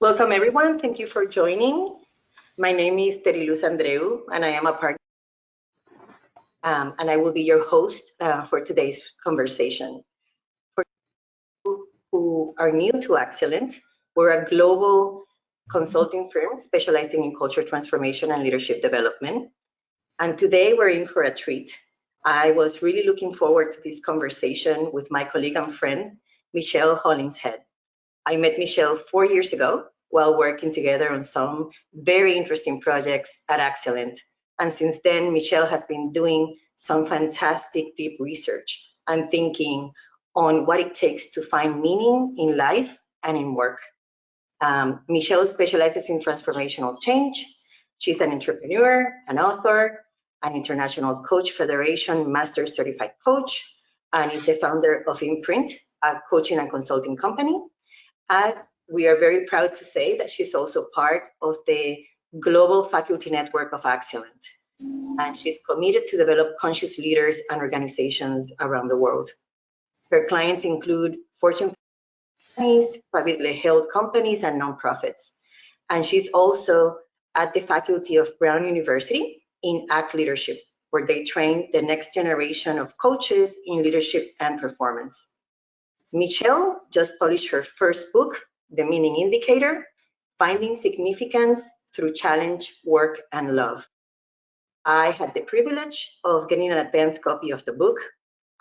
Welcome, everyone. Thank you for joining. My name is Teryluz Andreu, and I am a partner, and I will be your host for today's conversation. For people who are new to Excellent, we're a global consulting firm specializing in culture transformation and leadership development. And today we're in for a treat. I was really looking forward to this conversation with my colleague and friend, Michelle Hollingshead. I met Michelle 4 years ago while working together on some very interesting projects at Excellent. And since then, Michelle has been doing some fantastic deep research and thinking on what it takes to find meaning in life and in work. Michelle specializes in transformational change. She's an entrepreneur, an author, an International Coach Federation Master Certified Coach, and is the founder of Imprint, a coaching and consulting company. And we are very proud to say that she's also part of the global faculty network of Excellent. And she's committed to develop conscious leaders and organizations around the world. Her clients include Fortune companies, privately held companies, and nonprofits. And she's also at the faculty of Brown University in ACT Leadership, where they train the next generation of coaches in leadership and performance. Michelle just published her first book, The Meaning Indicator, Finding Significance Through Challenge, Work, and Love. I had the privilege of getting an advanced copy of the book,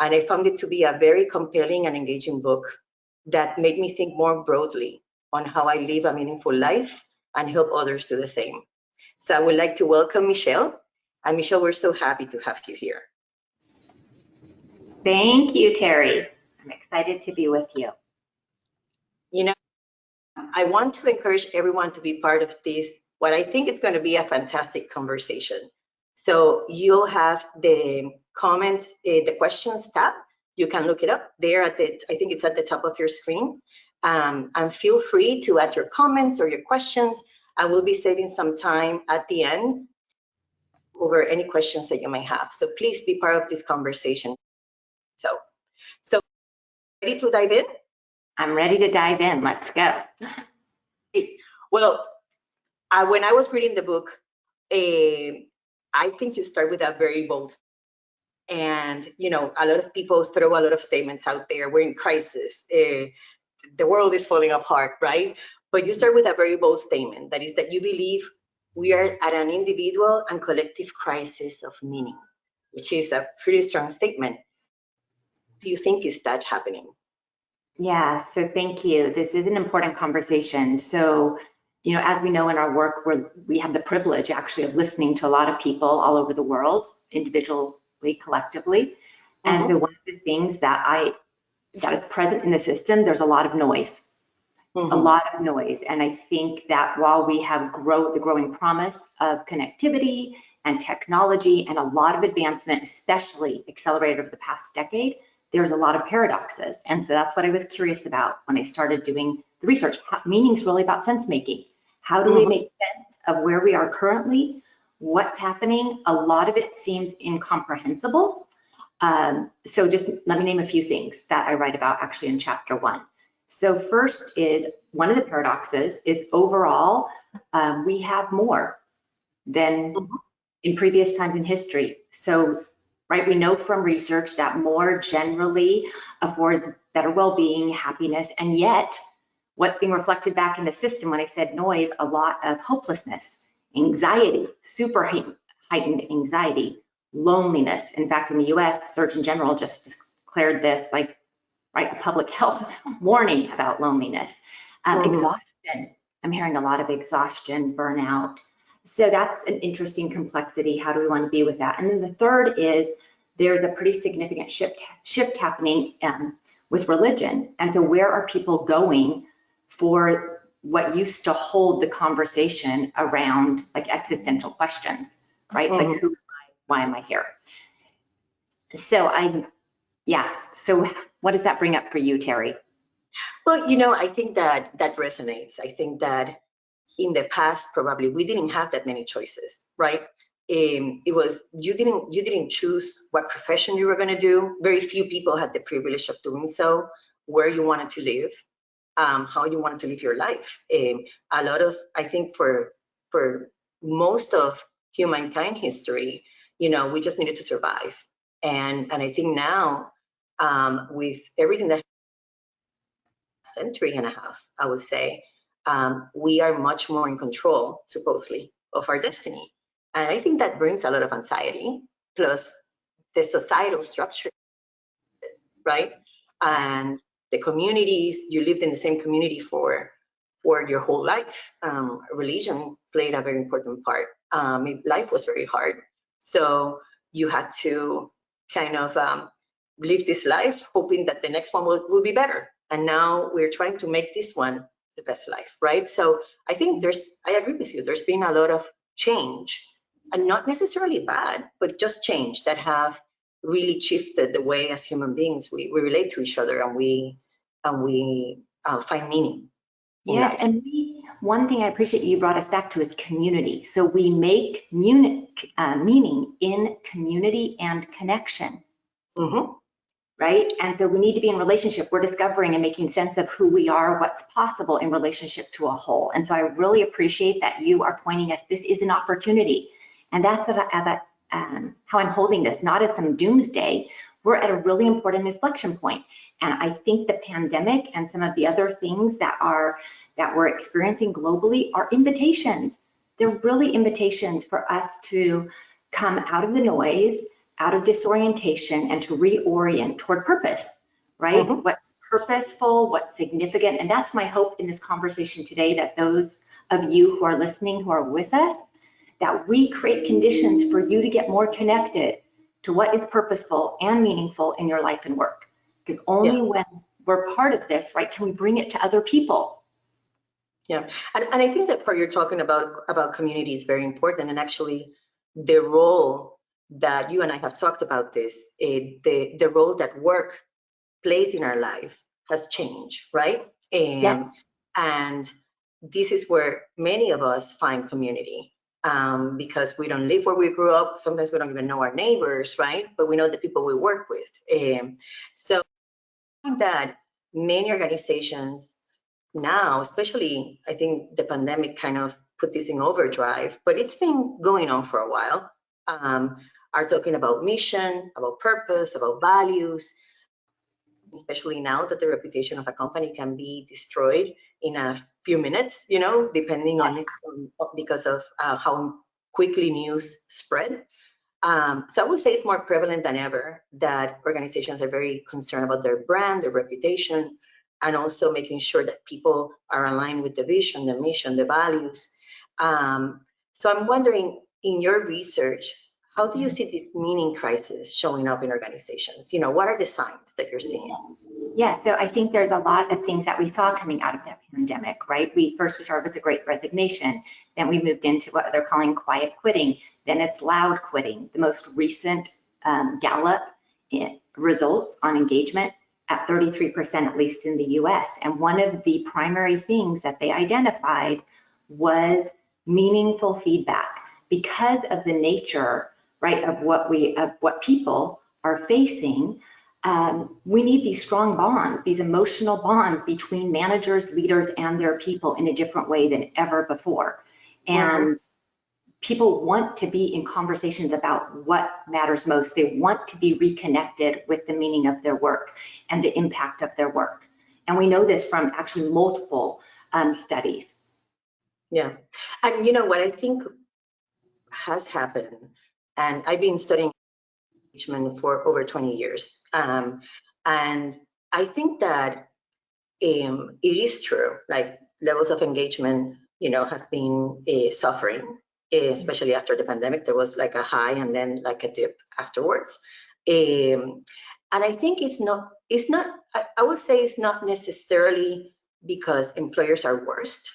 and I found it to be a very compelling and engaging book that made me think more broadly on how I live a meaningful life and help others do the same. So I would like to welcome Michelle. And Michelle, we're so happy to have you here. Thank you, Terry. I'm excited to be with you. You know, I want to encourage everyone to be part of this, what I think is going to be a fantastic conversation. So you'll have the comments, the questions tab. You can look it up there I think it's at the top of your screen. And feel free to add your comments or your questions. I will be saving some time at the end over any questions that you may have. So please be part of this conversation. So ready to dive in? I'm ready to dive in. Let's go. Well, when I was reading the book, I think you start with a very bold, and a lot of people throw a lot of statements out there. We're in crisis. The world is falling apart, right? But you start with a very bold statement. That is that you believe we are at an individual and collective crisis of meaning, which is a pretty strong statement. Do you think is that happening? Yeah, so thank you. This is an important conversation. So, as we know in our work, we have the privilege actually of listening to a lot of people all over the world, individually, collectively. And so one of the things that is present in the system, there's a lot of noise. A lot of noise. And I think that while we have the growing promise of connectivity and technology and a lot of advancement, especially accelerated over the past decade, there's a lot of paradoxes. And so that's what I was curious about when I started doing the research. Meaning is really about sense making. How do we make sense of where we are currently, what's happening? A lot of it seems incomprehensible. So just let me name a few things that I write about actually in chapter 1. So first is, one of the paradoxes is overall, we have more than in previous times in history. So, right, we know from research that more generally affords better well-being, happiness, and yet what's being reflected back in the system, when I said noise, a lot of hopelessness, anxiety, super heightened anxiety, loneliness. In fact, in the US, Surgeon General just declared this like, right, a public health warning about loneliness. Exhaustion. I'm hearing a lot of exhaustion, burnout. So that's an interesting complexity. How do we want to be with that? And then the third is there's a pretty significant shift happening with religion. And so where are people going for what used to hold the conversation around like existential questions, right? Like who am I? Why am I here? So so what does that bring up for you, Terry? Well, I think that resonates. I think that in the past, probably we didn't have that many choices, right? It was you didn't choose what profession you were going to do. Very few people had the privilege of doing so, where you wanted to live. how you wanted to live your life. A lot of, I think, for most of humankind history, we just needed to survive. And I think now, with everything that century and a half, I would say, we are much more in control, supposedly, of our destiny. And I think that brings a lot of anxiety, plus the societal structure, right? And the communities, you lived in the same community for your whole life. Religion played a very important part. Life was very hard. So you had to kind of live this life hoping that the next one will be better. And now we're trying to make this one the best life, right? So I think I agree with you, there's been a lot of change, and not necessarily bad, but just change that have really shifted the way as human beings we relate to each other, and we find meaning in Yes, life. and one thing I appreciate you brought us back to is community. So we make meaning in community and connection, right? And so we need to be in relationship. We're discovering and making sense of who we are, what's possible in relationship to a whole. And so I really appreciate that you are pointing us, this is an opportunity. And that's how I'm holding this, not as some doomsday. We're at a really important inflection point. And I think the pandemic and some of the other things that we're experiencing globally are invitations. They're really invitations for us to come out of the noise, out of disorientation, and to reorient toward purpose, right? What's purposeful, what's significant. And that's my hope in this conversation today, that those of you who are listening, who are with us, that we create conditions for you to get more connected to what is purposeful and meaningful in your life and work. Because only when we're part of this, right, can we bring it to other people. Yeah, and I think that part you're talking about community is very important, and actually the role that you and I have talked about this, the role that work plays in our life has changed, right? Yes. And this is where many of us find community, because we don't live where we grew up. Sometimes we don't even know our neighbors, right? But we know the people we work with. So I think that many organizations now, especially, I think the pandemic kind of put this in overdrive, but it's been going on for a while, are talking about mission, about purpose, about values, especially now that the reputation of a company can be destroyed in a few minutes, depending on because of how quickly news spread. So I would say it's more prevalent than ever that organizations are very concerned about their brand, their reputation, and also making sure that people are aligned with the vision, the mission, the values. So I'm wondering, in your research, how do you see this meaning crisis showing up in organizations? What are the signs that you're seeing? Yeah, so I think there's a lot of things that we saw coming out of that pandemic, right? We started with the Great Resignation, then we moved into what they're calling quiet quitting, then it's loud quitting. The most recent Gallup results on engagement at 33%, at least in the US. And one of the primary things that they identified was meaningful feedback, because of the nature, right, of what people are facing. We need these strong bonds, these emotional bonds between managers, leaders, and their people in a different way than ever before. And people want to be in conversations about what matters most. They want to be reconnected with the meaning of their work and the impact of their work. And we know this from actually multiple studies. Yeah. And what I think has happened, and I've been studying engagement for over 20 years. And I think that it is true, like levels of engagement, have been suffering, especially after the pandemic. There was like a high and then like a dip afterwards. And I think it's not, I would say it's not necessarily because employers are worst,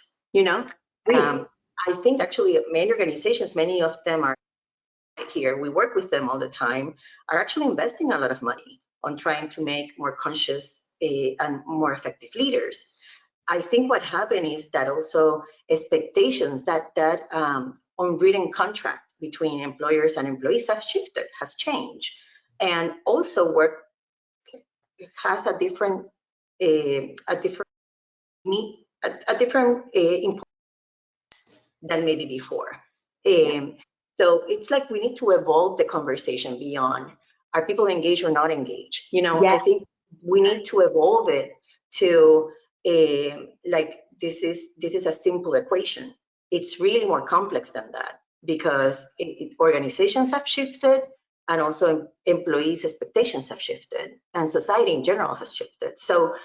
I think actually many organizations, many of them are here, we work with them all the time, are actually investing a lot of money on trying to make more conscious and more effective leaders. I think what happened is that also expectations, that unwritten contract between employers and employees has changed. And also work has a different a different importance than maybe before. So it's like we need to evolve the conversation beyond, are people engaged or not engaged? You know, I think we need to evolve it to like this is a simple equation. It's really more complex than that, because organizations have shifted, and also employees' expectations have shifted, and society in general has shifted. So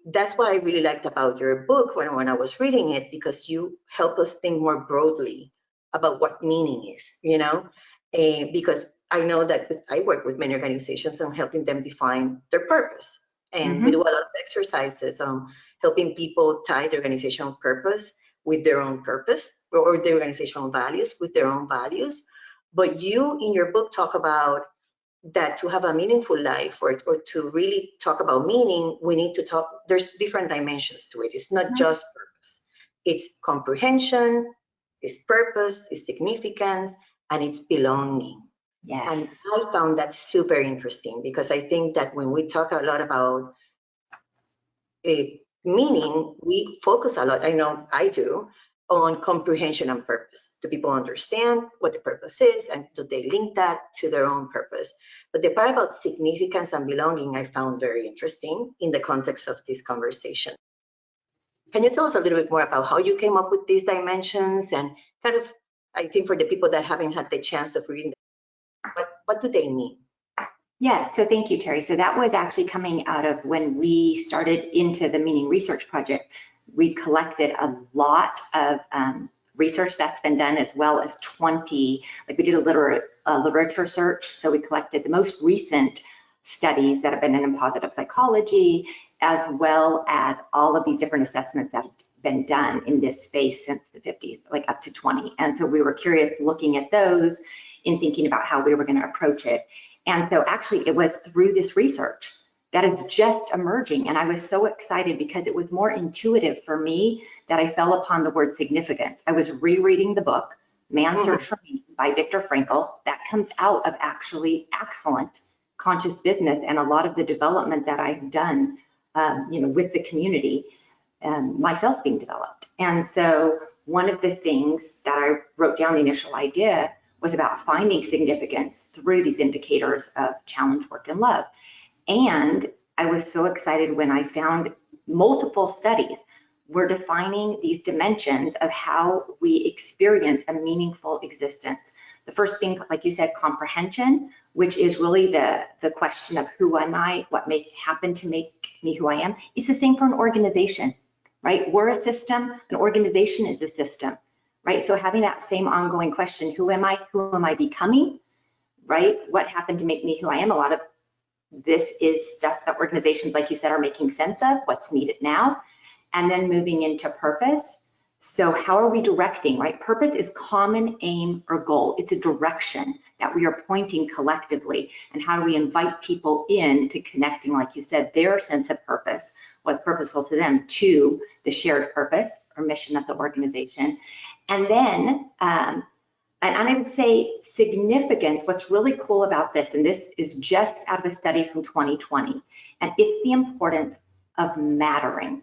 that's what I really liked about your book when I was reading it, because you help us think more broadly about what meaning is, you know, because I know that I work with many organizations and helping them define their purpose. And we do a lot of exercises on helping people tie the organizational purpose with their own purpose, or the organizational values with their own values. But you in your book talk about that to have a meaningful life, or to really talk about meaning, we need to talk, there's different dimensions to it. It's not just purpose. It's comprehension, it's purpose, it's significance, and it's belonging. Yes. And I found that super interesting, because I think that when we talk a lot about meaning, we focus a lot, I know I do, on comprehension and purpose. Do people understand what the purpose is, and do they link that to their own purpose? But the part about significance and belonging I found very interesting in the context of this conversation. Can you tell us a little bit more about how you came up with these dimensions, and kind of, I think for the people that haven't had the chance of reading them, what do they mean? Yes, so thank you, Terry. So that was actually coming out of when we started into the Meaning Research Project. We collected a lot of research that's been done, as well as 20, like we did a literature search. So we collected the most recent studies that have been in positive psychology, as well as all of these different assessments that have been done in this space since the 50s, like up to 20. And so we were curious looking at those in thinking about how we were going to approach it. And so actually it was through this research that is just emerging. And I was so excited because it was more intuitive for me that I fell upon the word significance. I was rereading the book, Man's Search for Meaning by Viktor Frankl. That comes out of actually excellent conscious business and a lot of the development that I've done, with the community, myself being developed. And so one of the things that I wrote down, the initial idea, was about finding significance through these indicators of challenge, work, and love. And I was so excited when I found multiple studies were defining these dimensions of how we experience a meaningful existence. The first being, like you said, comprehension, which is really the question of who am I, what may happen to make me who I am. It's the same for an organization, right? We're a system, an organization is a system. Right, so having that same ongoing question, who am I becoming, right? What happened to make me who I am? A lot of this is stuff that organizations, like you said, are making sense of, what's needed now, and then moving into purpose. So how are we directing, right? Purpose is common aim or goal. It's a direction that we are pointing collectively, and how do we invite people in to connecting, like you said, their sense of purpose, what's purposeful to them, to the shared purpose or mission of the organization. And then, and I would say significance, what's really cool about this, and this is just out of a study from 2020, and it's the importance of mattering.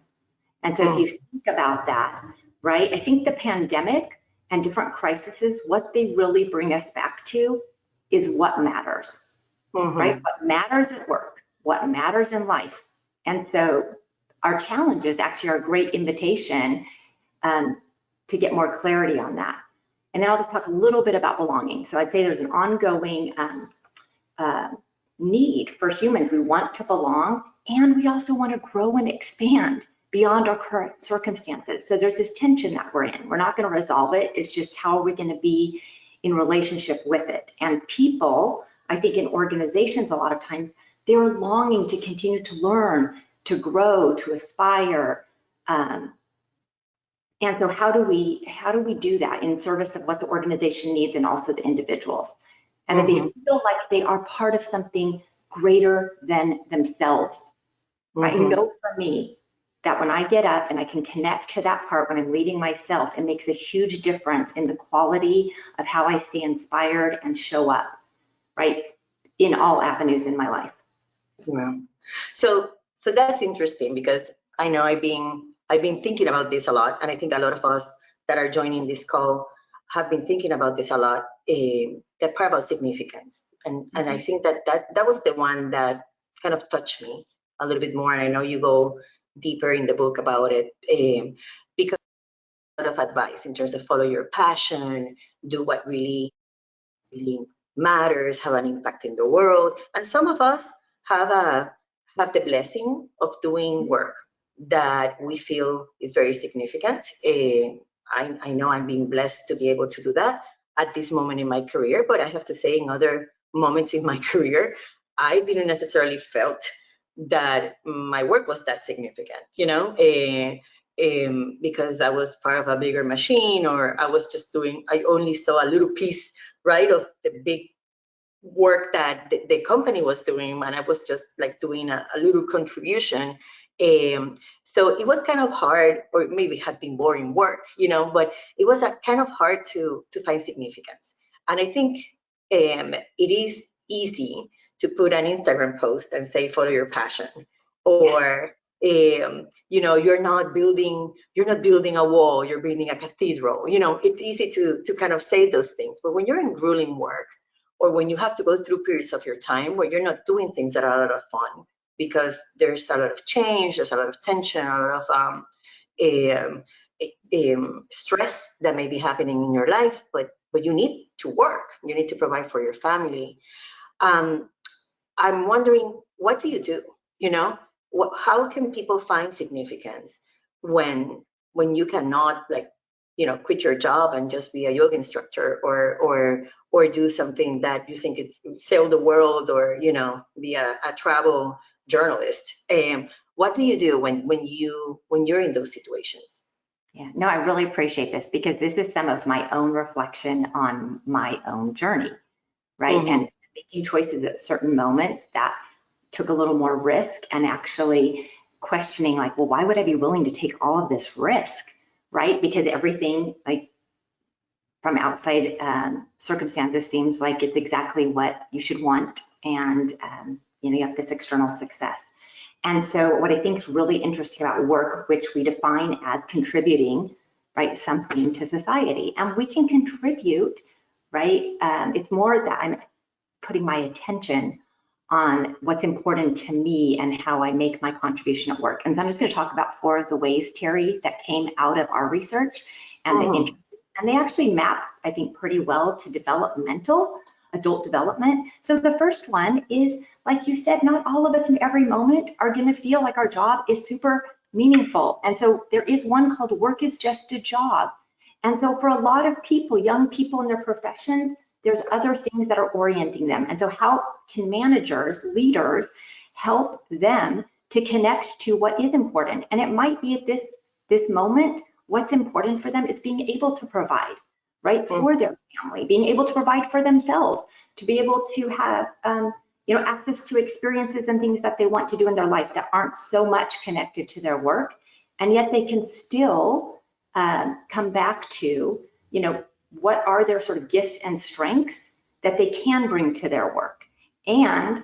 And so if you think about that, right, I think the pandemic and different crises, what they really bring us back to is what matters, right? What matters at work, what matters in life. And so our challenges actually are a great invitation to get more clarity on that. And then I'll just talk a little bit about belonging. So I'd say there's an ongoing need for humans. We want to belong, and we also want to grow and expand beyond our current circumstances. So there's this tension that we're in. We're not going to resolve it. It's just how are we going to be in relationship with it? And people, I think in organizations, a lot of times, they're longing to continue to learn, to grow, to aspire. And so how do we do that in service of what the organization needs and also the individuals? And that they feel like they are part of something greater than themselves. I know for me that when I get up and I can connect to that part when I'm leading myself, it makes a huge difference in the quality of how I stay inspired and show up, right, in all avenues in my life. Wow. So that's interesting, because I know I've been I've been thinking about this a lot, and I think a lot of us that are joining this call have been thinking about this a lot. That part about significance, and I think that was the one that kind of touched me a little bit more. And I know you go deeper in the book about it, because a lot of advice in terms of follow your passion, do what really matters, have an impact in the world. And some of us have the blessing of doing work that we feel is very significant. I know I'm being blessed to be able to do that at this moment in my career, but I have to say in other moments in my career, I didn't necessarily felt that my work was that significant, because I was part of a bigger machine, or I only saw a little piece, right, of the big work that the company was doing, and I was just like doing a little contribution. So it was kind of hard, or maybe it had been boring work, but it was kind of hard to find significance. And I think it is easy to put an Instagram post and say follow your passion, or you're not building a wall, you're building a cathedral. It's easy to kind of say those things, but when you're in grueling work, or when you have to go through periods of your time where you're not doing things that are a lot of fun, because there's a lot of change, there's a lot of tension, a lot of stress that may be happening in your life, but you need to work, you need to provide for your family. I'm wondering, what do you do? How can people find significance when you cannot, quit your job and just be a yoga instructor, or do something that you think is sail the world, or be a travel journalist? What do you do when you're in those situations? Yeah, no, I really appreciate this, because this is some of my own reflection on my own journey, right? Mm-hmm. And making choices at certain moments that took a little more risk, and actually questioning, like, well, why would I be willing to take all of this risk, right? Because everything, like, from outside circumstances seems like it's exactly what you should want, and you have this external success. And so what I think is really interesting about work, which we define as contributing, right, something to society, and we can contribute, right? It's more that I'm putting my attention on what's important to me and how I make my contribution at work. And so I'm just going to talk about 4 of the ways, Terry, that came out of our research, and they actually map, I think, pretty well to developmental adult development. So the first one is, like you said, not all of us in every moment are going to feel like our job is super meaningful. And so there is one called work is just a job. And so for a lot of people, young people in their professions, there's other things that are orienting them. And so how can managers, leaders, help them to connect to what is important? And it might be at this moment, what's important for them is being able to provide, right, for their family, being able to provide for themselves, to be able to have access to experiences and things that they want to do in their life that aren't so much connected to their work, and yet they can still come back to, what are their sort of gifts and strengths that they can bring to their work. And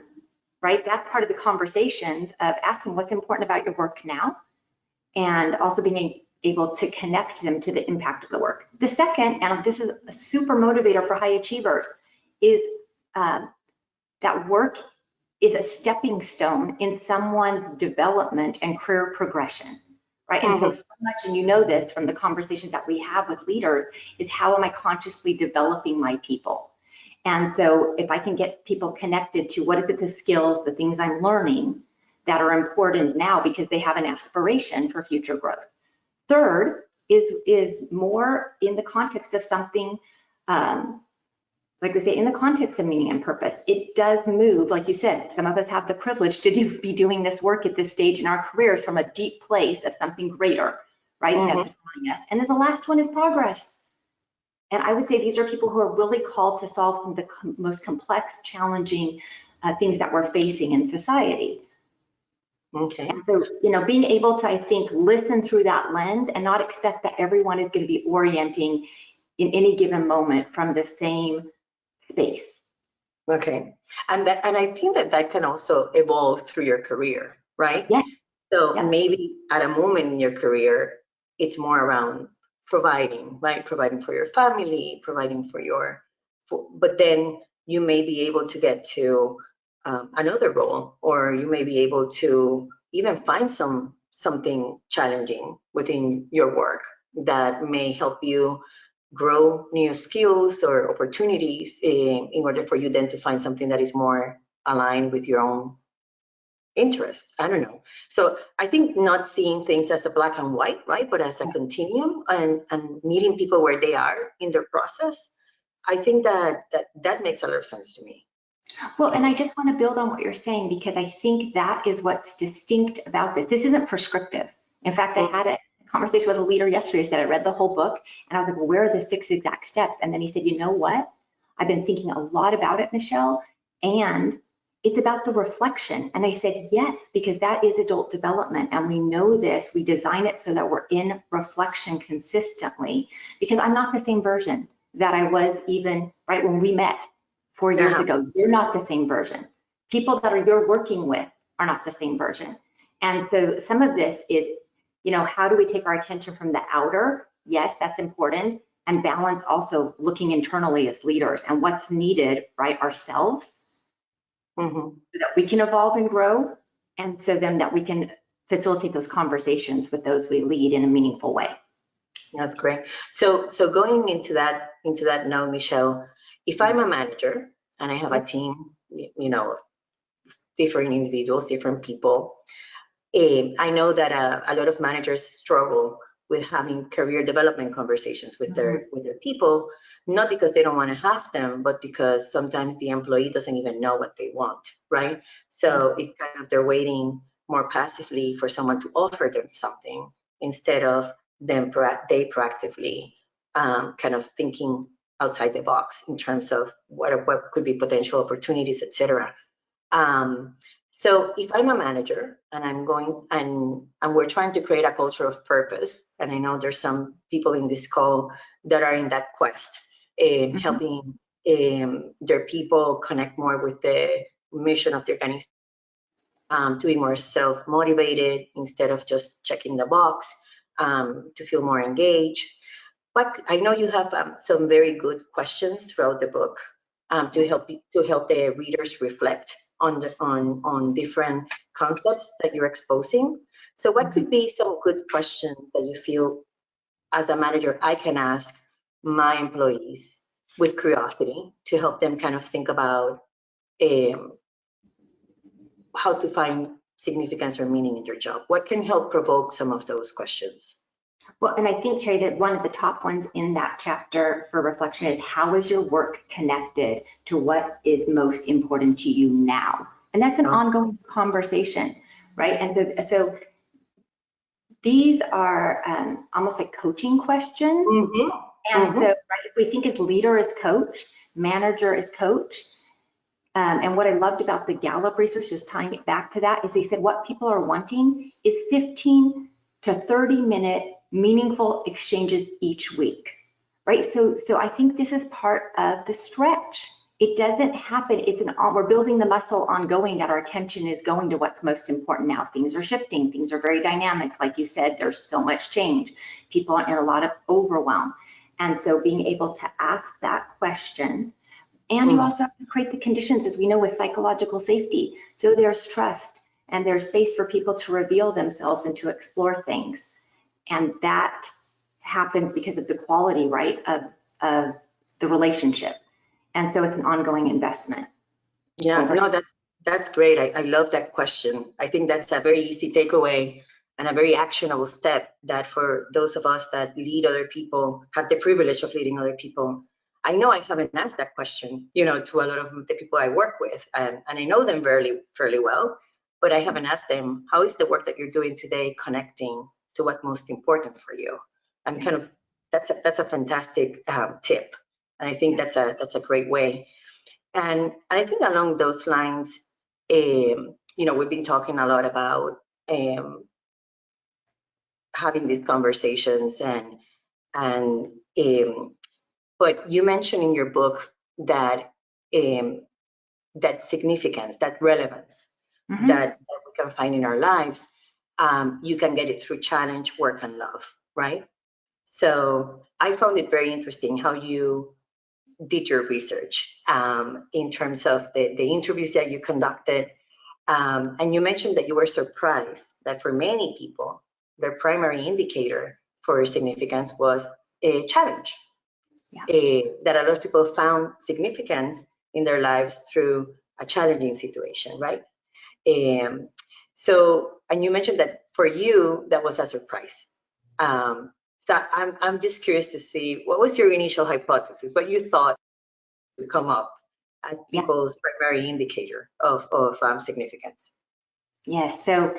right, that's part of the conversations of asking what's important about your work now, and also being able to connect them to the impact of the work. The second, and this is a super motivator for high achievers, is that work is a stepping stone in someone's development and career progression, right? And so much, and this from the conversations that we have with leaders, is how am I consciously developing my people? And so if I can get people connected to what is it, the skills, the things I'm learning that are important now because they have an aspiration for future growth. Third is more in the context of something, like we say, in the context of meaning and purpose. It does move, like you said, some of us have the privilege to be doing this work at this stage in our careers from a deep place of something greater, right? That's drawing us. And then the last one is progress. And I would say these are people who are really called to solve some of the most complex, challenging things that we're facing in society. Okay. And so, being able to, I think, listen through that lens and not expect that everyone is going to be orienting in any given moment from the same space. Okay. And I think that can also evolve through your career, right? Yeah. So Yeah. maybe at a moment in your career, it's more around providing, right? Providing for your family, providing but then you may be able to get to another role, or you may be able to even find something challenging within your work that may help you grow new skills or opportunities in order for you then to find something that is more aligned with your own interests. I don't know. So I think not seeing things as a black and white, right, but as a continuum, and meeting people where they are in their process. I think that makes a lot of sense to me. Well, and I just want to build on what you're saying, because I think that is what's distinct about this. This isn't prescriptive. In fact, I had a conversation with a leader yesterday. I said, I read the whole book, and I was like, well, where are the 6 exact steps? And then he said, you know what? I've been thinking a lot about it, Michelle, and it's about the reflection. And I said, yes, because that is adult development. And we know this, we design it so that we're in reflection consistently, because I'm not the same version that I was even right when we met 4 years ago. You're not the same version. People that you're working with are not the same version. And so some of this is, how do we take our attention from the outer? Yes, that's important. And balance also looking internally as leaders and what's needed, right, ourselves, so that we can evolve and grow. And so then that we can facilitate those conversations with those we lead in a meaningful way. That's great. So going into that now, Michelle, if I'm a manager and I have a team, different individuals, different people, I know that a lot of managers struggle with having career development conversations with their people, not because they don't want to have them, but because sometimes the employee doesn't even know what they want, right? So it's kind of they're waiting more passively for someone to offer them something instead of they proactively kind of thinking outside the box in terms of what could be potential opportunities, etc. So if I'm a manager and I'm going and we're trying to create a culture of purpose, and I know there's some people in this call that are in that quest, helping their people connect more with the mission of the organization, to be more self-motivated instead of just checking the box, to feel more engaged. But I know you have some very good questions throughout the book, to help the readers reflect on different concepts that you're exposing. So what could be some good questions that you feel as a manager I can ask my employees with curiosity to help them kind of think about how to find significance or meaning in their job? What can help provoke some of those questions? Well, and I think, Terry, that one of the top ones in that chapter for reflection is, how is your work connected to what is most important to you now? And that's an ongoing conversation, right? And so these are almost like coaching questions. And so, right, if we think as leader as coach, manager as coach, and what I loved about the Gallup research, just tying it back to that, is they said what people are wanting is 15 to 30-minute meaningful exchanges each week, right? So I think this is part of the stretch. It doesn't happen. We're building the muscle ongoing, that our attention is going to what's most important now. Things are shifting. Things are very dynamic. Like you said, there's so much change. People are in a lot of overwhelm. And so being able to ask that question, and you also have to create the conditions, as we know, with psychological safety. So there's trust and there's space for people to reveal themselves and to explore things. And that happens because of the quality, right, of the relationship. And so it's an ongoing investment. Yeah, no, that's great. I love that question. I think that's a very easy takeaway and a very actionable step that for those of us that lead other people, have the privilege of leading other people. I know I haven't asked that question, to a lot of the people I work with, and I know them fairly well, but I haven't asked them, how is the work that you're doing today connecting to what's most important for you? And kind of that's a fantastic tip, and I think that's a great way. And I think along those lines, we've been talking a lot about having these conversations, but you mentioned in your book that that significance, that relevance that we can find in our lives. you can get it through challenge, work, and love, right? So I found it very interesting how you did your research in terms of the interviews that you conducted. And you mentioned that you were surprised that for many people, their primary indicator for significance was a challenge. Yeah. That a lot of people found significance in their lives through a challenging situation, right? And you mentioned that for you, that was a surprise. So I'm just curious to see, what was your initial hypothesis, what you thought would come up as people's primary indicator of significance? Yes, so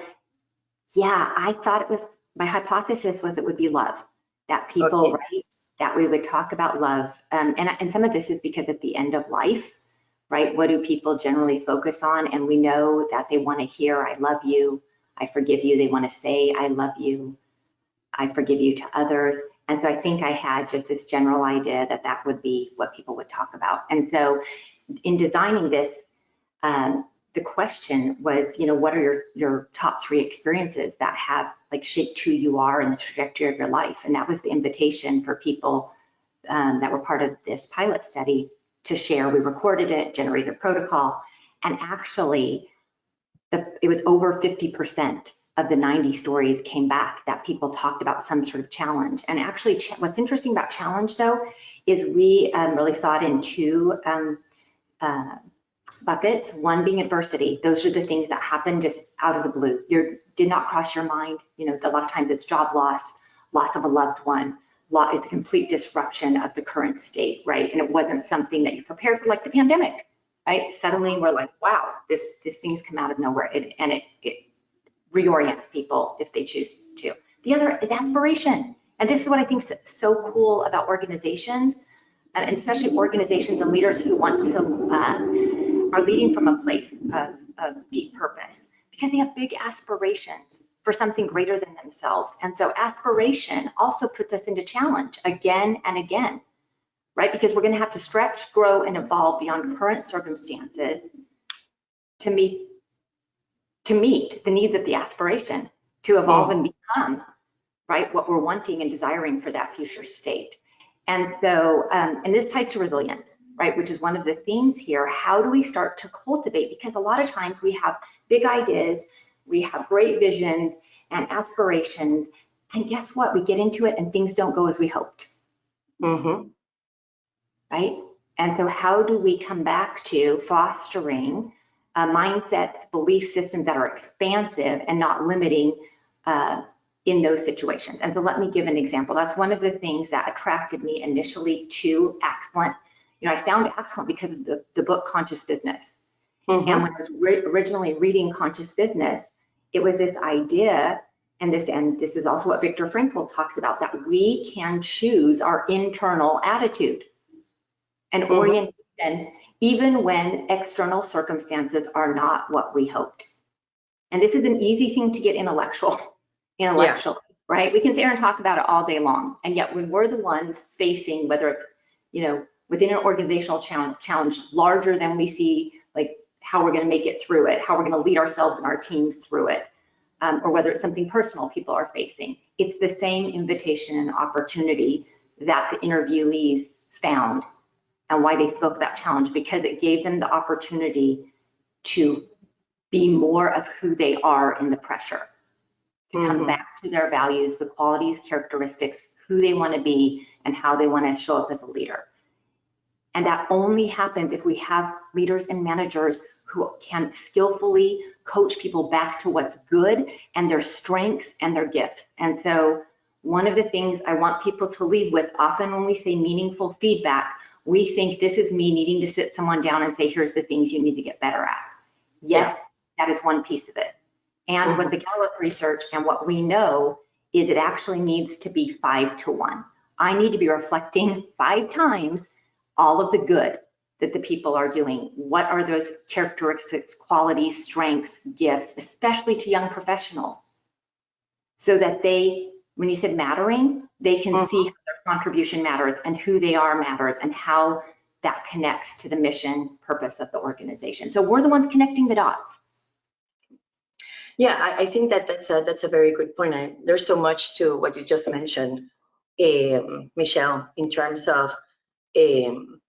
yeah, I thought it was, my hypothesis was it would be love, that people, right, that we would talk about love. And some of this is because at the end of life, right, what do people generally focus on? And we know that they want to hear, I love you, I forgive you. They want to say, I love you, I forgive you to others. And so I think I had just this general idea that that would be what people would talk about. And so in designing this, the question was, what are your top 3 experiences that have like shaped who you are and the trajectory of your life? And that was the invitation for people that were part of this pilot study to share. We recorded it, generated a protocol, and actually it was over 50% of the 90 stories came back that people talked about some sort of challenge. And actually, what's interesting about challenge, though, is we really saw it in 2 buckets. One being adversity. Those are the things that happen just out of the blue. Did not cross your mind. A lot of times it's job loss of a loved one. It's a complete disruption of the current state, right? And it wasn't something that you prepared for, like the pandemic, right? Suddenly we're like, wow, this thing's come out of nowhere, and it reorients people if they choose to. The other is aspiration. And this is what I think is so cool about organizations, and especially organizations and leaders who want to, are leading from a place of deep purpose, because they have big aspirations for something greater than themselves. And so aspiration also puts us into challenge again and again, right? Because we're going to have to stretch, grow, and evolve beyond current circumstances to meet the needs of the aspiration, to evolve and become, right, what we're wanting and desiring for that future state. And so, and this ties to resilience, right, which is one of the themes here. How do we start to cultivate? Because a lot of times we have big ideas, we have great visions and aspirations, and guess what? We get into it and things don't go as we hoped. Right? And so how do we come back to fostering mindsets, belief systems that are expansive and not limiting in those situations? And so let me give an example. That's one of the things that attracted me initially to Excellent. I found Excellent because of the book Conscious Business. And when I was originally reading Conscious Business, it was this idea, and this is also what Viktor Frankl talks about, that we can choose our internal attitude and orientation, even when external circumstances are not what we hoped. And this is an easy thing to get intellectual, right? We can sit here and talk about it all day long. And yet when we're the ones facing, whether it's, within an organizational challenge larger than we see, like how we're going to make it through it, how we're going to lead ourselves and our teams through it, or whether it's something personal people are facing, it's the same invitation and opportunity that the interviewees found, and why they spoke about challenge, because it gave them the opportunity to be more of who they are in the pressure, to come back to their values, the qualities, characteristics, who they want to be, and how they want to show up as a leader. And that only happens if we have leaders and managers who can skillfully coach people back to what's good and their strengths and their gifts. And so one of the things I want people to leave with, often when we say meaningful feedback, we think this is me needing to sit someone down and say, here's the things you need to get better at. Yes, that is one piece of it. And with the Gallup research and what we know is it actually needs to be 5 to 1. I need to be reflecting 5 times all of the good that the people are doing. What are those characteristics, qualities, strengths, gifts, especially to young professionals, so that they, when you said mattering, they can see how their contribution matters and who they are matters and how that connects to the mission, purpose of the organization. So we're the ones connecting the dots. Yeah, I think that that's a very good point. There's so much to what you just mentioned, Michelle, in terms of um,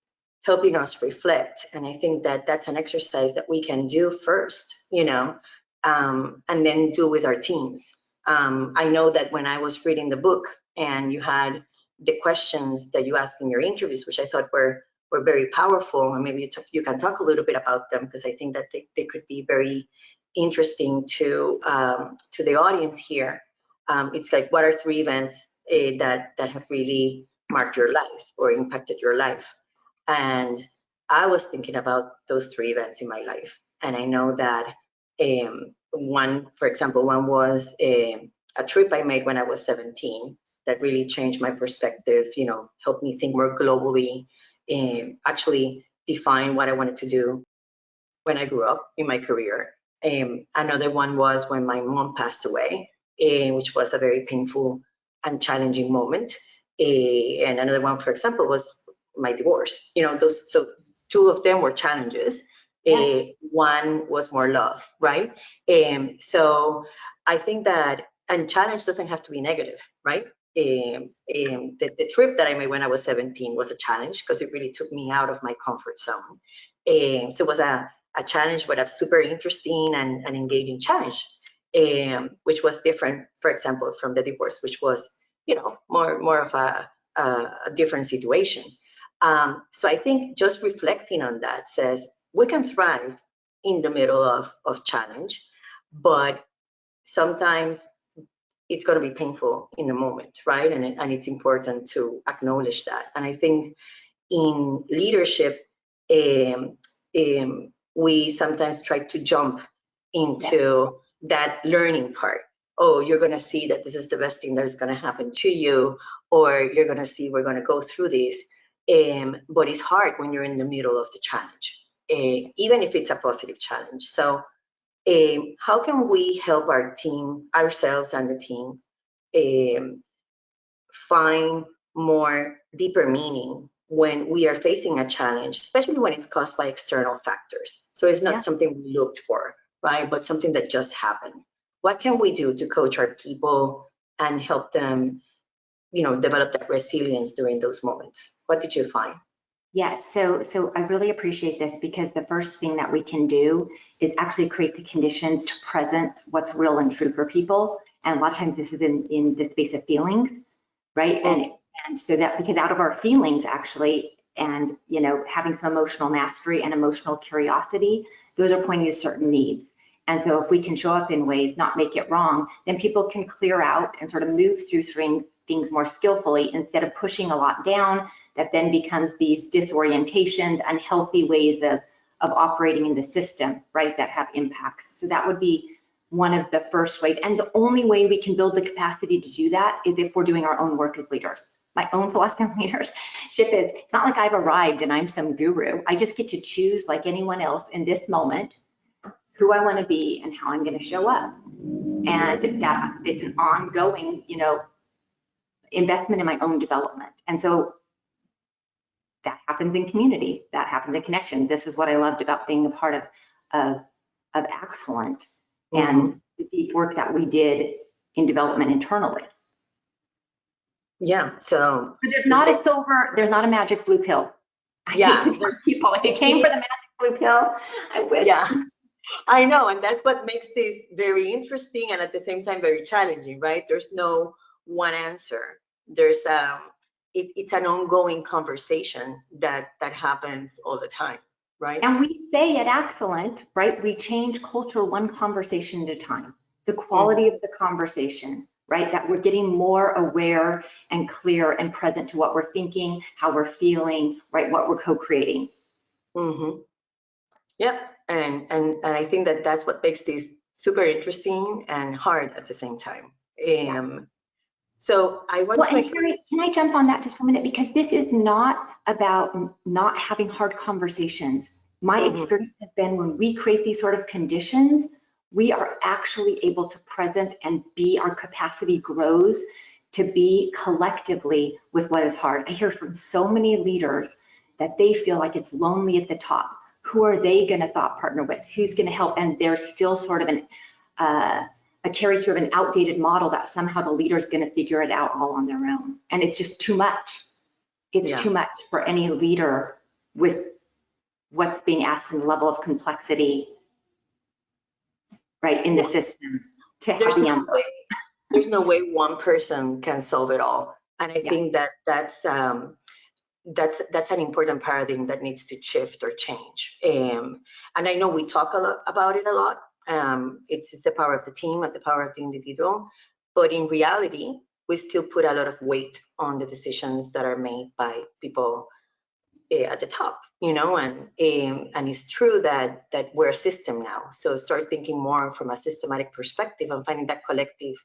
helping us reflect. And I think that that's an exercise that we can do first, and then do with our teams. I know that when I was reading the book and you had the questions that you asked in your interviews, which I thought were very powerful, and maybe you can talk a little bit about them, because I think that they could be very interesting to the audience here. It's like, what are 3 events that have really marked your life or impacted your life? And I was thinking about those 3 events in my life. And I know that one, for example, one was a trip I made when I was 17 that really changed my perspective, helped me think more globally, actually define what I wanted to do when I grew up in my career. Another one was when my mom passed away, which was a very painful and challenging moment. And another one, for example, was my divorce. Those. So 2 of them were challenges. Yes. One was more love, right? So I think that, and challenge doesn't have to be negative, right? The trip that I made when I was 17 was a challenge because it really took me out of my comfort zone. So it was a challenge, but a super interesting and engaging challenge, which was different, for example, from the divorce, which was, more of a different situation. So I think just reflecting on that says we can thrive in the middle of challenge, but sometimes it's going to be painful in the moment, right? And it's important to acknowledge that. And I think in leadership, we sometimes try to jump into that learning part. Oh, you're going to see that this is the best thing that is going to happen to you, or you're going to see we're going to go through this. But it's hard when you're in the middle of the challenge, even if it's a positive challenge. So, how can we help our team, ourselves, and the team find more deeper meaning when we are facing a challenge, especially when it's caused by external factors? So it's not something we looked for, right? But something that just happened. What can we do to coach our people and help them, develop that resilience during those moments? What did you find? Yes, so I really appreciate this, because the first thing that we can do is actually create the conditions to presence what's real and true for people. And a lot of times this is in the space of feelings, right? And so that, because out of our feelings actually, and having some emotional mastery and emotional curiosity, those are pointing to certain needs. And so if we can show up in ways, not make it wrong, then people can clear out and sort of move through things more skillfully, instead of pushing a lot down that then becomes these disorientations, unhealthy ways of operating in the system, right, that have impacts. So that would be one of the first ways. And the only way we can build the capacity to do that is if we're doing our own work as leaders. My own philosophy of leadership is, it's not like I've arrived and I'm some guru. I just get to choose, like anyone else in this moment, who I want to be and how I'm going to show up. And that it's an ongoing, investment in my own development. And so that happens in community, that happens in connection. This is what I loved about being a part of Excellent, and the deep work that we did in development internally. Yeah. So but there's not a magic blue pill. I hate to tell people it came for the magic blue pill. I wish. Yeah, I know, and that's what makes this very interesting and at the same time very challenging, right? There's no one answer. There's it's an ongoing conversation that happens all the time, right? And we say at Excellent, right, we change culture one conversation at a time. The quality of the conversation, right, that we're getting more aware and clear and present to what we're thinking, how we're feeling, right, what we're co-creating. Yeah, and I think that that's what makes this super interesting and hard at the same time. So I want to make. Can I jump on that just for a minute? Because this is not about not having hard conversations. My experience has been, when we create these sort of conditions, we are actually able to present and be, our capacity grows to be collectively with what is hard. I hear from so many leaders that they feel like it's lonely at the top. Who are they going to thought partner with? Who's going to help? And there's still sort of a carry through of an outdated model that somehow the leader is going to figure it out all on their own. And it's just too much. It's too much for any leader with what's being asked in the level of complexity, right, in the system to have the answer. There's no way one person can solve it all. And I think that's an important paradigm that needs to shift or change. And I know we talk a lot about it a lot. It's the power of the team and the power of the individual. But in reality, we still put a lot of weight on the decisions that are made by people at the top, you know, and it's true that we're a system now. So start thinking more from a systematic perspective and finding that collective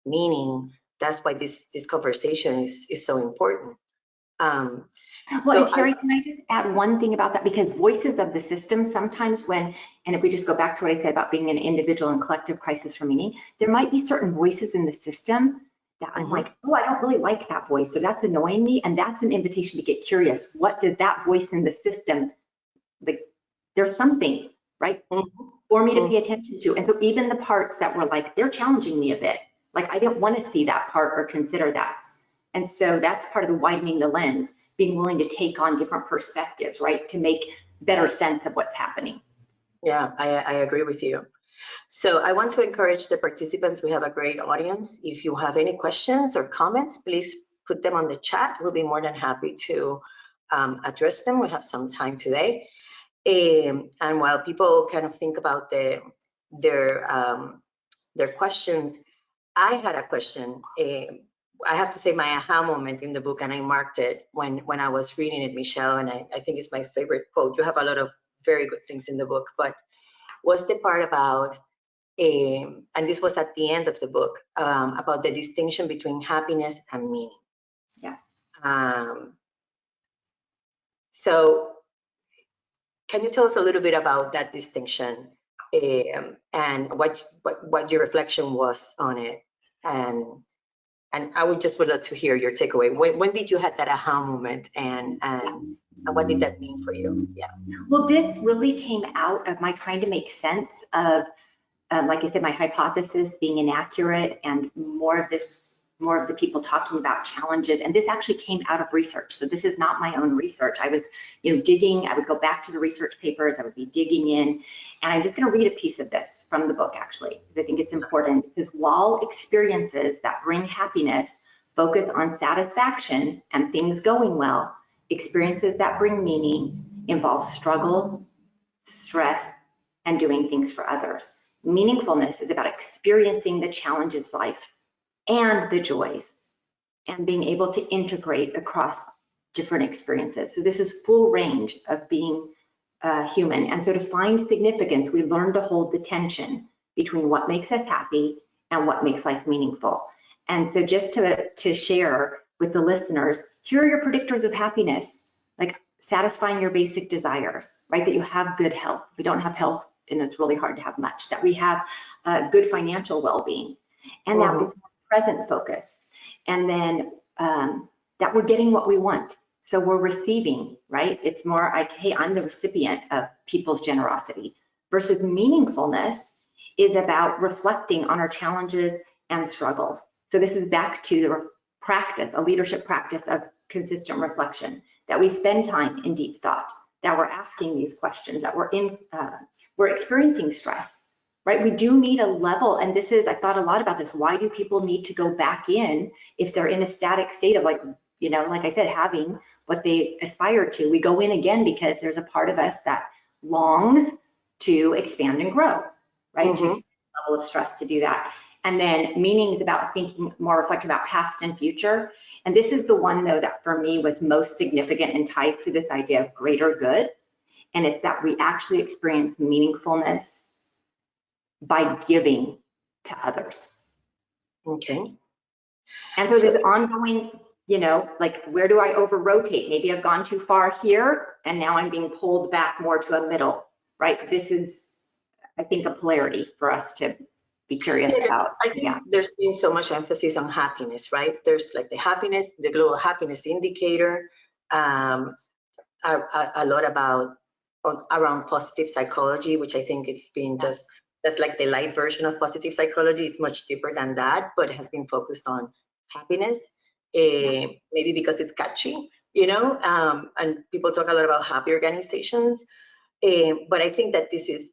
meaning. That's why this conversation is so important. Well, and Terry, can I just add one thing about that? Because voices of the system sometimes and if we just go back to what I said about being an individual and collective crisis for meaning, there might be certain voices in the system that I'm like, oh, I don't really like that voice. So that's annoying me. And that's an invitation to get curious. What does that voice in the system, like, there's something, right, for me to pay attention to. And so even the parts that were like, they're challenging me a bit. Like, I didn't want to see that part or consider that. And so that's part of the widening the lens, being willing to take on different perspectives, right, to make better sense of what's happening. Yeah, I agree with you. So I want to encourage the participants. We have a great audience. If you have any questions or comments, please put them on the chat. We'll be more than happy to address them. We have some time today. And while people kind of think about their questions, I had a question. I have to say my aha moment in the book, and I marked it when I was reading it, Michelle, and I think it's my favorite quote. You have a lot of very good things in the book, but was the part about, and this was at the end of the book, about the distinction between happiness and meaning. Yeah. So can you tell us a little bit about that distinction, and what your reflection was on it? And I would love to hear your takeaway. When did you have that aha moment, and what did that mean for you? Yeah. Well, this really came out of my trying to make sense of, like I said, my hypothesis being inaccurate, and more of the people talking about challenges. And this actually came out of research. So this is not my own research. I was, digging. I would go back to the research papers. I would be digging in, and I'm just going to read a piece of this from the book, actually, because I think it's important. It says, while experiences that bring happiness focus on satisfaction and things going well, experiences that bring meaning involve struggle, stress, and doing things for others. Meaningfulness is about experiencing the challenges of life and the joys, and being able to integrate across different experiences. So this is full range of being human. And so to find significance, we learn to hold the tension between what makes us happy and what makes life meaningful. And so just to share with the listeners, here are your predictors of happiness, like satisfying your basic desires, right? That you have good health. If we don't have health, and it's really hard to have much, that we have good financial well-being, and that it's more present focused, and then that we're getting what we want. So we're receiving, right? It's more like, hey, I'm the recipient of people's generosity, versus meaningfulness is about reflecting on our challenges and struggles. So this is back to the practice, a leadership practice of consistent reflection, that we spend time in deep thought, that we're asking these questions, that we're experiencing stress, right? We do need a level, and this is, I thought a lot about this. Why do people need to go back in if they're in a static state of, like, like I said, having what they aspire to? We go in again because there's a part of us that longs to expand and grow, right? To a level of stress to do that. And then meaning is about thinking more reflective about past and future. And this is the one, though, that for me was most significant and ties to this idea of greater good. And it's that we actually experience meaningfulness by giving to others. Okay. And so this ongoing, like, where do I over rotate? Maybe I've gone too far here, and now I'm being pulled back more to a middle, right? This is, I think, a polarity for us to be curious about. I think there's been so much emphasis on happiness, right? There's like the happiness, the global happiness indicator, a lot around positive psychology, which I think it's been just that's like the light version of positive psychology. It's much deeper than that, but it has been focused on happiness, maybe because it's catchy, and people talk a lot about happy organizations. But I think that this is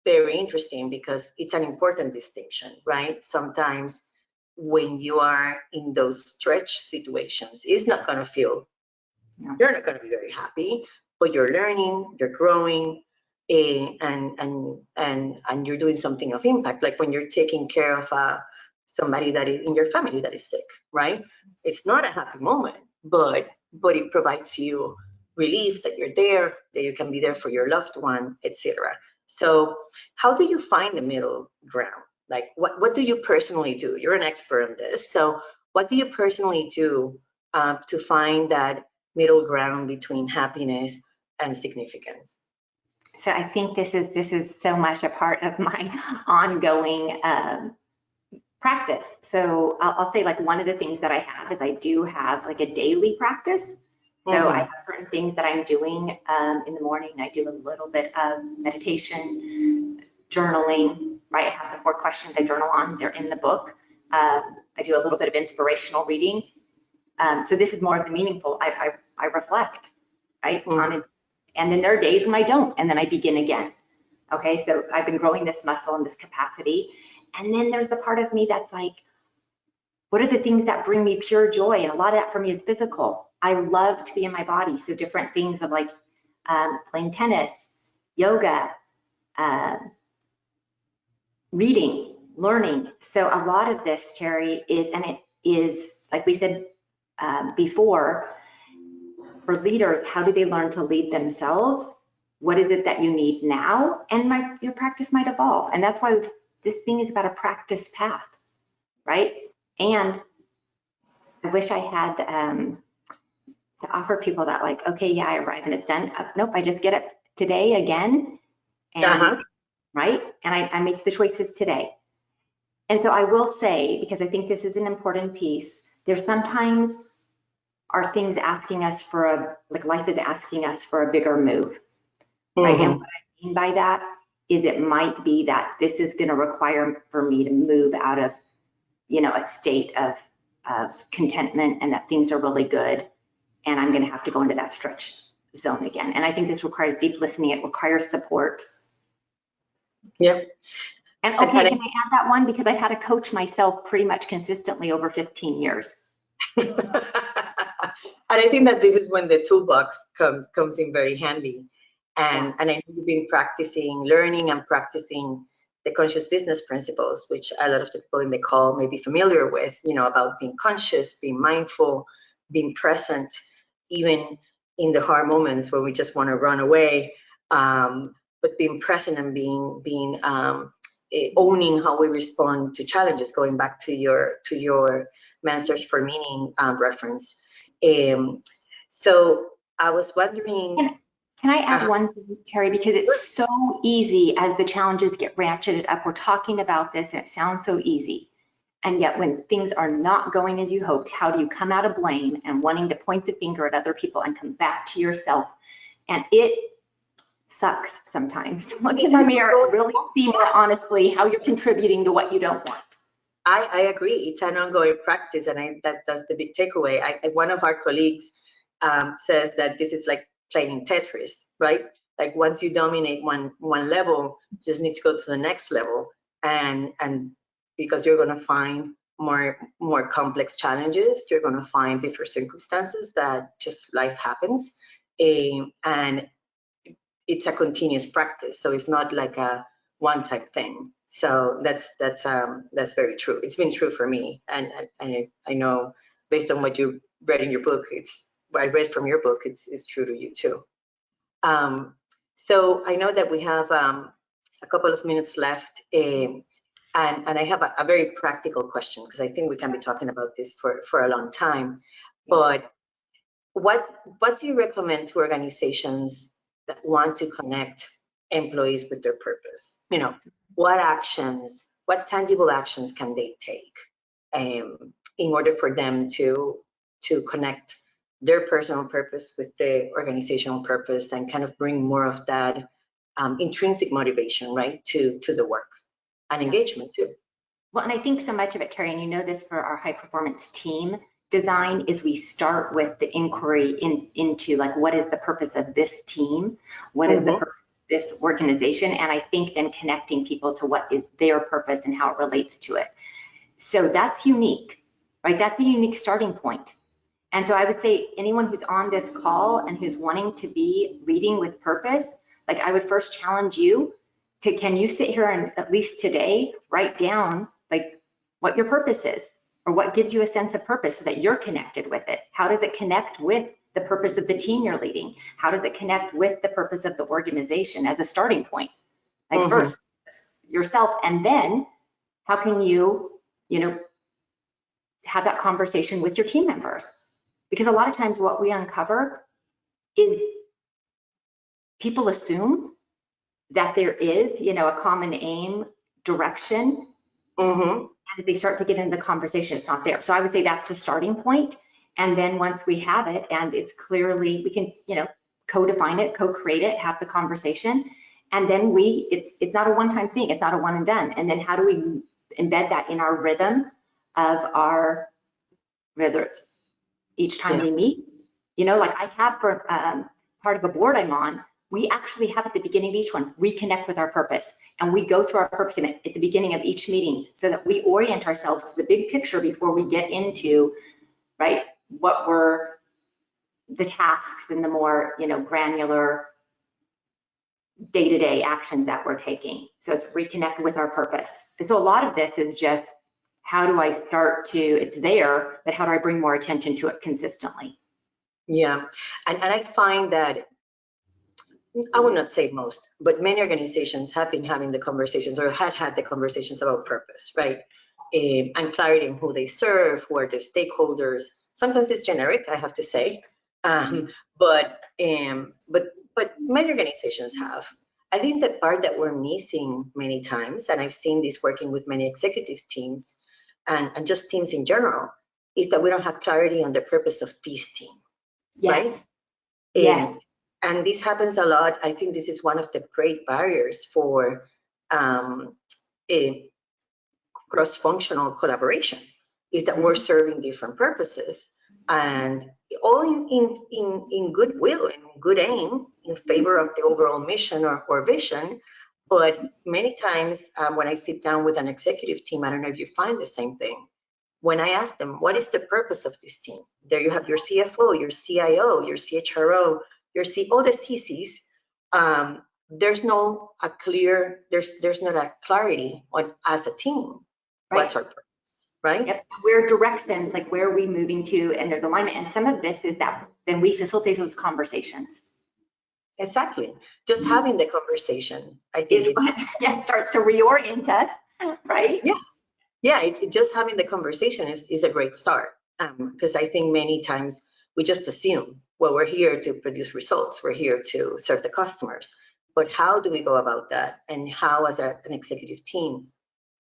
very interesting because it's an important distinction, right? Sometimes when you are in those stretch situations, it's not going to feel, you're not going to be very happy, but you're learning, you're growing, and you're doing something of impact. Like when you're taking care of somebody that is in your family that is sick, right? It's not a happy moment, but it provides you relief that you're there, that you can be there for your loved one, etc. So how do you find the middle ground? Like what do you personally do? You're an expert on this. So what do you personally do to find that middle ground between happiness and significance? So I think this is so much a part of my ongoing practice. So I'll say, like, one of the things that I have is I do have like a daily practice. So I have certain things that I'm doing in the morning. I do a little bit of meditation, journaling, right? I have the 4 questions I journal on. They're in the book. I do a little bit of inspirational reading. So this is more of the meaningful. I reflect, right? On it. And then there are days when I don't, and then I begin again. Okay, so I've been growing this muscle and this capacity. And then there's a part of me that's like, what are the things that bring me pure joy? And a lot of that for me is physical. I love to be in my body. So different things of like playing tennis, yoga, reading, learning. So a lot of this, Terry, is, and it is, like we said before, for leaders, how do they learn to lead themselves? What is it that you need now? And your practice might evolve. And that's why this thing is about a practice path, right? And I wish I had to offer people that, like, okay, yeah, I arrive and it's done. Nope, I just get up today again, and right? And I make the choices today. And so I will say, because I think this is an important piece, there's sometimes are things asking us for like life is asking us for a bigger move, right? And what I mean by that is it might be that this is going to require for me to move out of, a state of contentment and that things are really good, and I'm going to have to go into that stretch zone again. And I think this requires deep listening. It requires support. Yep. And okay, can I add that one? Because I've had to coach myself pretty much consistently over 15 years. And I think that this is when the toolbox comes in very handy. And I know you've been practicing, learning and practicing the conscious business principles, which a lot of the people in the call may be familiar with, about being conscious, being mindful, being present, even in the hard moments where we just want to run away, but being present and being owning how we respond to challenges, going back to your Man's Search for Meaning reference. So I was wondering. Can I add one thing, Terry, because it's so easy as the challenges get ratcheted up. We're talking about this and it sounds so easy. And yet when things are not going as you hoped, how do you come out of blame and wanting to point the finger at other people and come back to yourself? And it sucks sometimes. Look in the mirror and really see more honestly how you're contributing to what you don't want. I agree. It's an ongoing practice, and that's the big takeaway. One of our colleagues says that this is like playing Tetris, right? Like once you dominate one level, you just need to go to the next level, and because you're going to find more complex challenges, you're going to find different circumstances that just life happens, and it's a continuous practice. So it's not like a one-time thing. So that's very true. It's been true for me, and I know based on what you read in your book, what I read from your book, it's true to you too. So I know that we have a couple of minutes left, and I have a very practical question, because I think we can be talking about this for a long time. But what do you recommend to organizations that want to connect employees with their purpose? What tangible actions can they take in order for them to connect their personal purpose with the organizational purpose and kind of bring more of that intrinsic motivation, right, to the work? and engagement too. Well, and I think so much of it, Terry, and you know this for our high performance team design, is we start with the inquiry into like, what is the purpose of this team? What is the purpose of this organization? And I think then connecting people to what is their purpose and how it relates to it. So that's unique, right? That's a unique starting point. And so I would say anyone who's on this call and who's wanting to be leading with purpose, like I would first challenge you to, can you sit here and at least today write down like what your purpose is, or what gives you a sense of purpose so that you're connected with it? How does it connect with the purpose of the team you're leading? How does it connect with the purpose of the organization as a starting point? Like first yourself, and then how can you, have that conversation with your team members? Because a lot of times what we uncover is people assume that there is, a common aim, direction, and they start to get into the conversation, it's not there. So I would say that's the starting point. And then once we have it and it's clearly, we can, co-define it, co-create it, have the conversation. And then it's not a one-time thing, it's not a one and done. And then how do we embed that in our rhythm of our, whether it's each time we meet, like I have for part of the board I'm on, we actually have at the beginning of each one, reconnect with our purpose. And we go through our purpose at the beginning of each meeting so that we orient ourselves to the big picture before we get into, right, what were the tasks and the more, granular day-to-day actions that we're taking. So it's reconnect with our purpose. And so a lot of this is just, how do I start to, it's there, but how do I bring more attention to it consistently? Yeah, and I find that, I would not say most, but many organizations have been having the conversations or had the conversations about purpose, right? And clarity in who they serve, who are their stakeholders. Sometimes it's generic, I have to say, but many organizations have. I think the part that we're missing many times, and I've seen this working with many executive teams and just teams in general, is that we don't have clarity on the purpose of this team, right? Yes. And this happens a lot. I think this is one of the great barriers for a cross-functional collaboration, is that we're serving different purposes, and all in goodwill and good aim in favor of the overall mission or vision. But many times when I sit down with an executive team, I don't know if you find the same thing. When I ask them, what is the purpose of this team? There you have your CFO, your CIO, your CHRO, all the CCs. There's no a clear, there's not a clarity on as a team. Right. What's our purpose, right? Yep. Where direction, like where are we moving to? And there's alignment. And some of this is that then we facilitate those conversations. Exactly. Just having the conversation, I think is what starts to reorient us, right? Yeah. Just having the conversation is a great start, because I think many times we just assume, well, we're here to produce results, we're here to serve the customers, but how do we go about that? And how, as an executive team,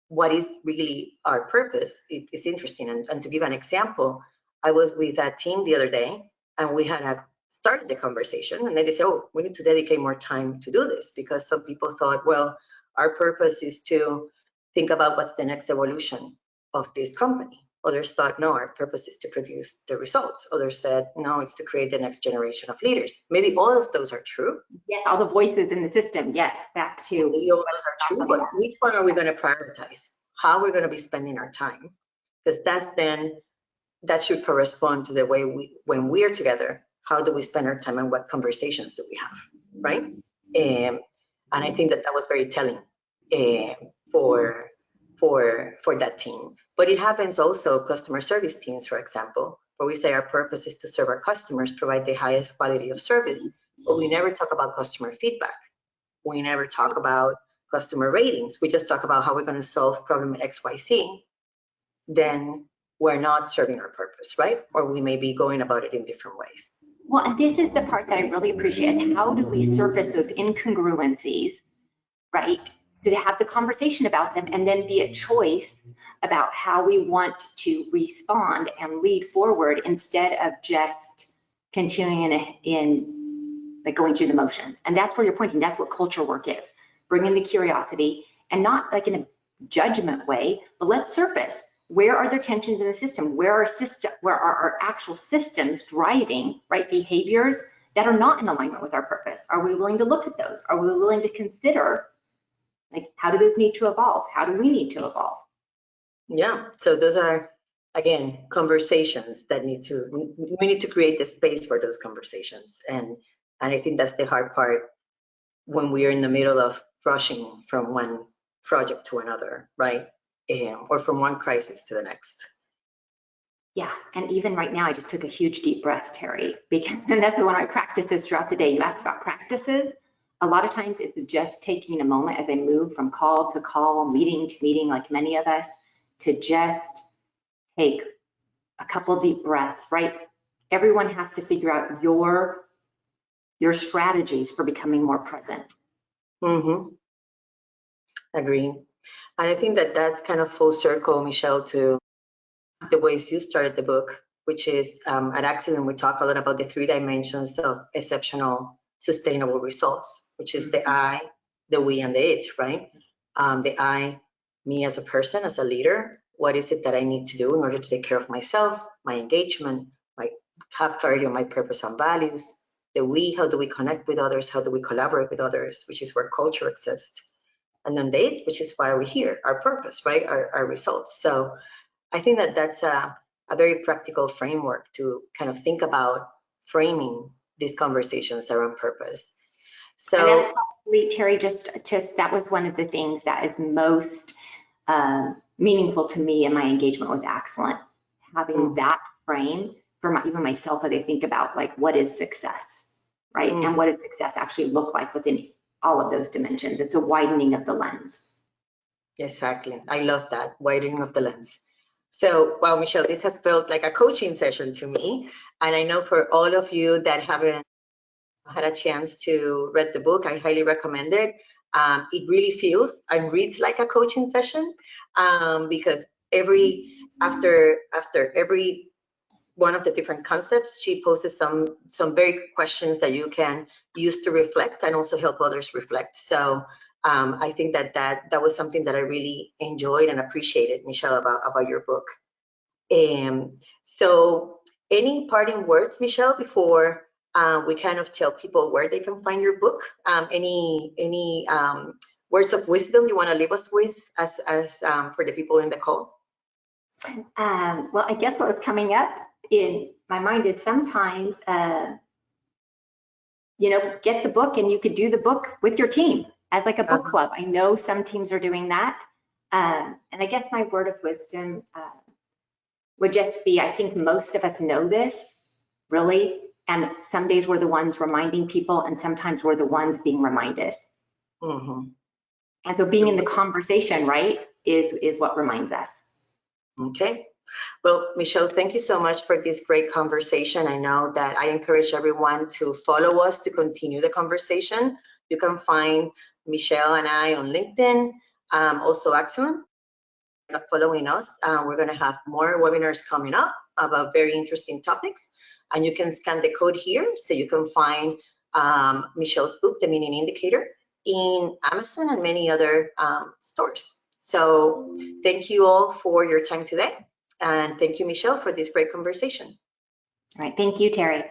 what is really our purpose? It's interesting. And to give an example, I was with a team the other day, and we had started the conversation, and they said, oh, we need to dedicate more time to do this, because some people thought, well, our purpose is to think about what's the next evolution of this company. Others thought, no, our purpose is to produce the results. Others said, no, it's to create the next generation of leaders. Maybe all of those are true. Yes, all the voices in the system, yes, back to. Maybe all of those are true, but which one are we going to prioritize? How we're going to be spending our time? Because that should correspond to the way when we're together, how do we spend our time and what conversations do we have, right? And I think that was very telling for that team. But it happens also customer service teams, for example, where we say our purpose is to serve our customers, provide the highest quality of service, but we never talk about customer feedback. We never talk about customer ratings. We just talk about how we're going to solve problem XYZ. Then we're not serving our purpose, right? Or we may be going about it in different ways. Well, and this is the part that I really appreciate. Is how do we surface those incongruencies, right? To have the conversation about them and then be a choice about how we want to respond and lead forward instead of just continuing in like going through the motions. And that's where you're pointing. That's what culture work is. Bringing the curiosity, and not like in a judgment way, but let's surface. Where are there tensions in the system? Where are our actual systems driving, right, behaviors that are not in alignment with our purpose? Are we willing to look at those? Are we willing to consider, like, how do those need to evolve? How do we need to evolve? Yeah, so those are, again, conversations that we need to create the space for those conversations. And I think that's the hard part when we are in the middle of rushing from one project to another, right? Or from one crisis to the next. Yeah, and even right now, I just took a huge deep breath, Terry, because and that's the one I practice this throughout the day. You asked about practices. A lot of times it's just taking a moment as I move from call to call, meeting to meeting, like many of us, to just take a couple deep breaths, right? Everyone has to figure out your strategies for becoming more present. Mm-hmm. Agree. And I think that that's kind of full circle, Michelle, to the ways you started the book, which is at Accident, we talk a lot about the 3 dimensions of exceptional, sustainable results, which is the I, the we, and the it, right? The I, me as a person, as a leader, what is it that I need to do in order to take care of myself, my engagement, have clarity on my purpose and values. The we, how do we connect with others? How do we collaborate with others? Which is where culture exists. And then the it, which is why we're here, our purpose, right? Our results. So I think that that's a very practical framework to kind of think about framing these conversations around purpose. So, and that's probably, Terry, just that was one of the things that is most meaningful to me in my engagement with Excellent. Having that frame for even myself as I think about, like, what is success, right? And what does success actually look like within all of those dimensions? It's a widening of the lens. Exactly. I love that, widening of the lens. So, wow, Michelle, this has felt like a coaching session to me. And I know for all of you that haven't had a chance to read the book, I highly recommend it. It really feels and reads like a coaching session because after every one of the different concepts, she poses some very questions that you can use to reflect and also help others reflect. So I think that was something that I really enjoyed and appreciated, Michelle, about your book. So any parting words, Michelle, before we kind of tell people where they can find your book? Any words of wisdom you want to leave us with as for the people in the call? Well, I guess what was coming up in my mind is sometimes, get the book and you could do the book with your team as like a book club. I know some teams are doing that. And I guess my word of wisdom would just be, I think most of us know this, really, and some days we're the ones reminding people and sometimes we're the ones being reminded. Mm-hmm. And so being in the conversation, right, is what reminds us. Okay. Well, Michelle, thank you so much for this great conversation. I know that I encourage everyone to follow us to continue the conversation. You can find Michelle and I on LinkedIn, also Excellent. Following us, we're going to have more webinars coming up about very interesting topics. And you can scan the code here so you can find Michelle's book, The Meaning Indicator, in Amazon and many other stores. So thank you all for your time today. And thank you, Michelle, for this great conversation. All right. Thank you, Terry.